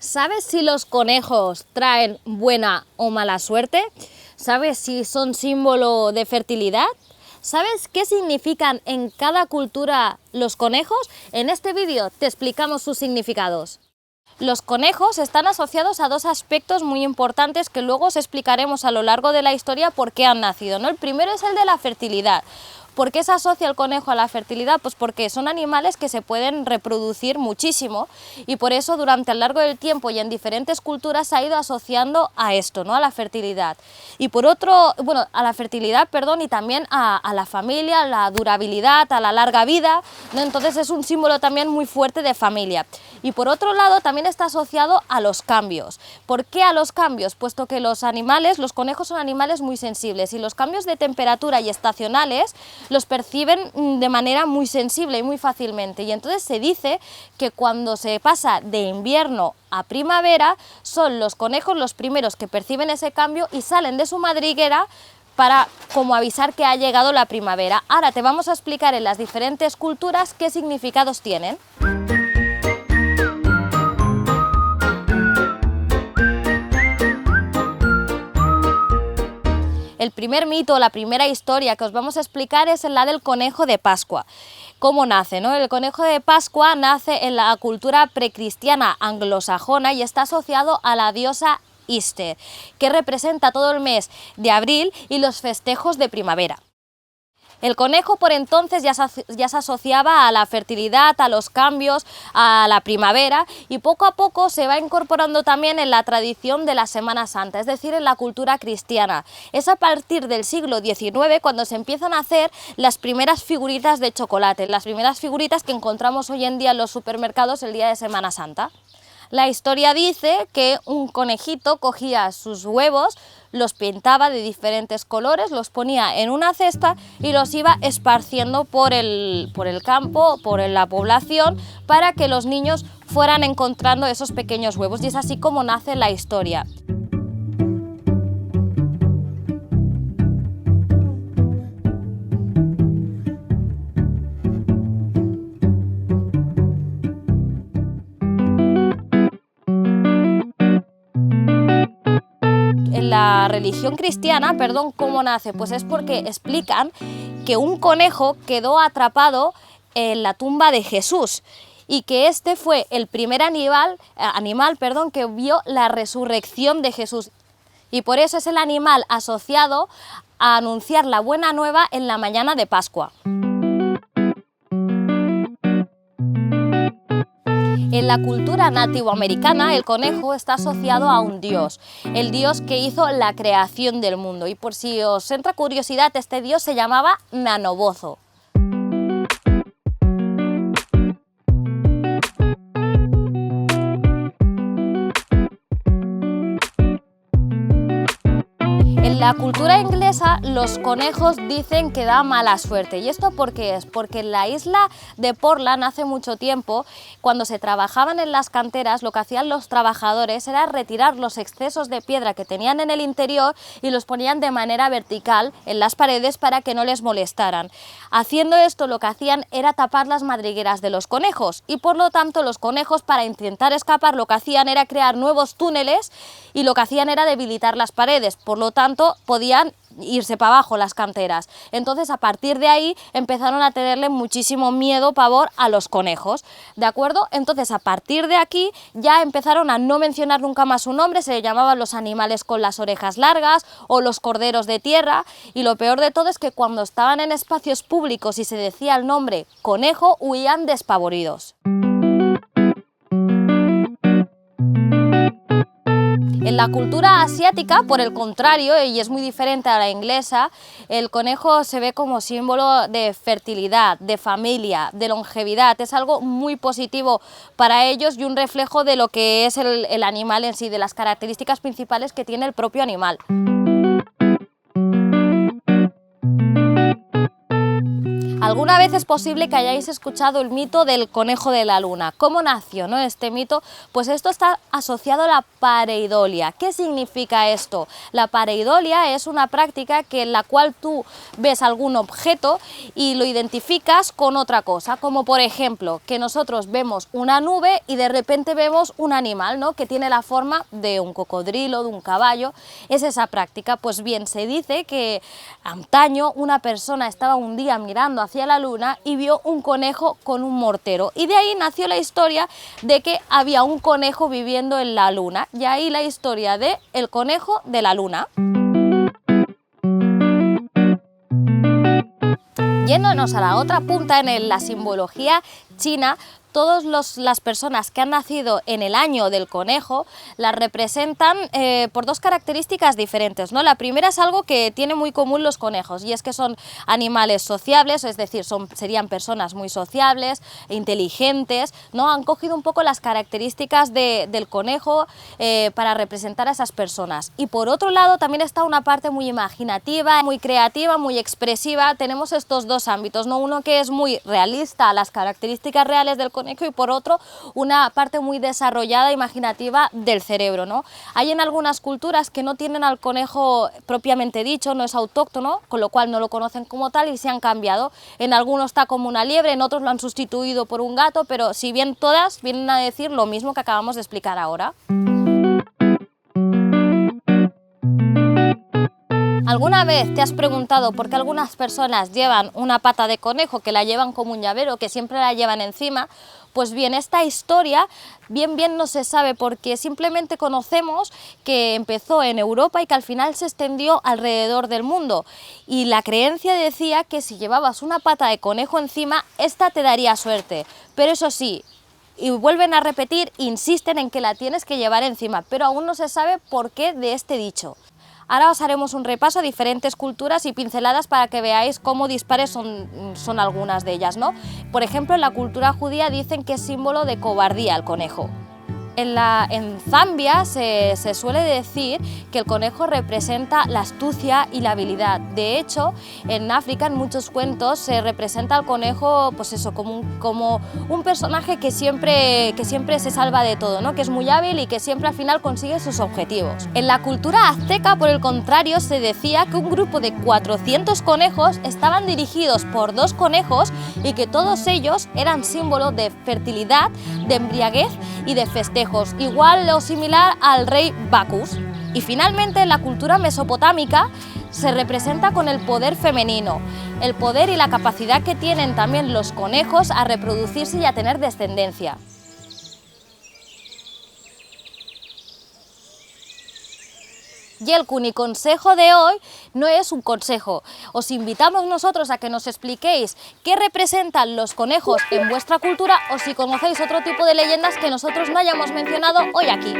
¿Sabes si los conejos traen buena o mala suerte? ¿Sabes si son símbolo de fertilidad? ¿Sabes qué significan en cada cultura los conejos? En este vídeo te explicamos sus significados. Los conejos están asociados a dos aspectos muy importantes que luego os explicaremos a lo largo de la historia por qué han nacido, ¿no? El primero es el de la fertilidad. ¿Por qué se asocia el conejo a la fertilidad? Pues porque son animales que se pueden reproducir muchísimo y por eso durante el largo del tiempo y en diferentes culturas se ha ido asociando a esto, ¿no? A la fertilidad. Y por otro, bueno, a la fertilidad, perdón, y también a la familia, a la durabilidad, a la larga vida, ¿no? Entonces es un símbolo también muy fuerte de familia. Y por otro lado también está asociado a los cambios. ¿Por qué a los cambios? Puesto que los conejos son animales muy sensibles y los cambios de temperatura y estacionales los perciben de manera muy sensible y muy fácilmente, y entonces se dice que cuando se pasa de invierno a primavera son los conejos los primeros que perciben ese cambio y salen de su madriguera para como avisar que ha llegado la primavera. Ahora te vamos a explicar en las diferentes culturas qué significados tienen. El primer mito, la primera historia que os vamos a explicar es la del conejo de Pascua. ¿Cómo nace, no? El conejo de Pascua nace en la cultura precristiana anglosajona y está asociado a la diosa Easter, que representa todo el mes de abril y los festejos de primavera. El conejo por entonces ya se asociaba a la fertilidad, a los cambios, a la primavera, y poco a poco se va incorporando también en la tradición de la Semana Santa, es decir, en la cultura cristiana. Es a partir del siglo XIX cuando se empiezan a hacer las primeras figuritas de chocolate, las primeras figuritas que encontramos hoy en día en los supermercados el día de Semana Santa. La historia dice que un conejito cogía sus huevos, los pintaba de diferentes colores, los ponía en una cesta y los iba esparciendo por el campo, por la población, para que los niños fueran encontrando esos pequeños huevos, y es así como nace la historia. En la religión cristiana, perdón, ¿cómo nace? Pues es porque explican que un conejo quedó atrapado en la tumba de Jesús y que este fue el primer animal, que vio la resurrección de Jesús, y por eso es el animal asociado a anunciar la buena nueva en la mañana de Pascua. En la cultura nativoamericana, el conejo está asociado a un dios, el dios que hizo la creación del mundo, y por si os entra curiosidad, este dios se llamaba Nanobozo. En la cultura inglesa los conejos dicen que da mala suerte. ¿Y esto por qué es? Porque en la isla de Portland hace mucho tiempo, cuando se trabajaban en las canteras, lo que hacían los trabajadores era retirar los excesos de piedra que tenían en el interior y los ponían de manera vertical en las paredes para que no les molestaran. Haciendo esto, lo que hacían era tapar las madrigueras de los conejos, y por lo tanto los conejos, para intentar escapar, lo que hacían era crear nuevos túneles y lo que hacían era debilitar las paredes. Por lo tanto podían irse para abajo las canteras. Entonces a partir de ahí empezaron a tenerle muchísimo miedo, pavor a los conejos, ¿de acuerdo? Entonces a partir de aquí ya empezaron a no mencionar nunca más su nombre, se le llamaban los animales con las orejas largas o los corderos de tierra, y lo peor de todo es que cuando estaban en espacios públicos y se decía el nombre conejo, huían despavoridos. En la cultura asiática, por el contrario, y es muy diferente a la inglesa, el conejo se ve como símbolo de fertilidad, de familia, de longevidad. Es algo muy positivo para ellos y un reflejo de lo que es el animal en sí, de las características principales que tiene el propio animal. Alguna vez es posible que hayáis escuchado el mito del conejo de la luna. ¿Cómo nació, no, este mito? Pues esto está asociado a la pareidolia. ¿Qué significa esto? La pareidolia es una práctica en la cual tú ves algún objeto y lo identificas con otra cosa, como por ejemplo que nosotros vemos una nube y de repente vemos un animal, ¿no?, que tiene la forma de un cocodrilo, de un caballo. Es esa práctica. Pues bien, se dice que antaño una persona estaba un día mirando hacia la luna y vio un conejo con un mortero, y de ahí nació la historia de que había un conejo viviendo en la luna, y ahí la historia de el conejo de la luna. Yéndonos a la otra punta, en la simbología china, todas las personas que han nacido en el año del conejo las representan por dos características diferentes, ¿no? La primera es algo que tiene muy común los conejos, y es que son animales sociables, es decir, serían personas muy sociables, inteligentes, ¿no? Han cogido un poco las características del conejo para representar a esas personas. Y por otro lado también está una parte muy imaginativa, muy creativa, muy expresiva. Tenemos estos dos ámbitos, ¿no? Uno que es muy realista, las características reales del conejo, y por otro una parte muy desarrollada, imaginativa del cerebro, ¿no? Hay en algunas culturas que no tienen al conejo propiamente dicho, no es autóctono, con lo cual no lo conocen como tal y se han cambiado. En algunos está como una liebre, en otros lo han sustituido por un gato, pero si bien todas vienen a decir lo mismo que acabamos de explicar ahora. ¿Alguna vez te has preguntado por qué algunas personas llevan una pata de conejo, que la llevan como un llavero, que siempre la llevan encima? Pues bien, esta historia bien no se sabe, porque simplemente conocemos que empezó en Europa y que al final se extendió alrededor del mundo. Y la creencia decía que si llevabas una pata de conejo encima, esta te daría suerte. Pero eso sí, y vuelven a repetir, insisten en que la tienes que llevar encima, pero aún no se sabe por qué de este dicho. Ahora os haremos un repaso a diferentes culturas y pinceladas para que veáis cómo dispares son algunas de ellas, ¿no? Por ejemplo, en la cultura judía dicen que es símbolo de cobardía el conejo. En Zambia se suele decir que el conejo representa la astucia y la habilidad. De hecho, en África, en muchos cuentos, se representa al conejo, pues eso, como un personaje que siempre se salva de todo, ¿no? Que es muy hábil y que siempre al final consigue sus objetivos. En la cultura azteca, por el contrario, se decía que un grupo de 400 conejos estaban dirigidos por 2 conejos y que todos ellos eran símbolo de fertilidad, de embriaguez y de festejo, igual o similar al rey Bacchus. Y finalmente, en la cultura mesopotámica se representa con el poder femenino, el poder y la capacidad que tienen también los conejos a reproducirse y a tener descendencia. Y el cuniconsejo de hoy no es un consejo. Os invitamos nosotros a que nos expliquéis qué representan los conejos en vuestra cultura, o si conocéis otro tipo de leyendas que nosotros no hayamos mencionado hoy aquí.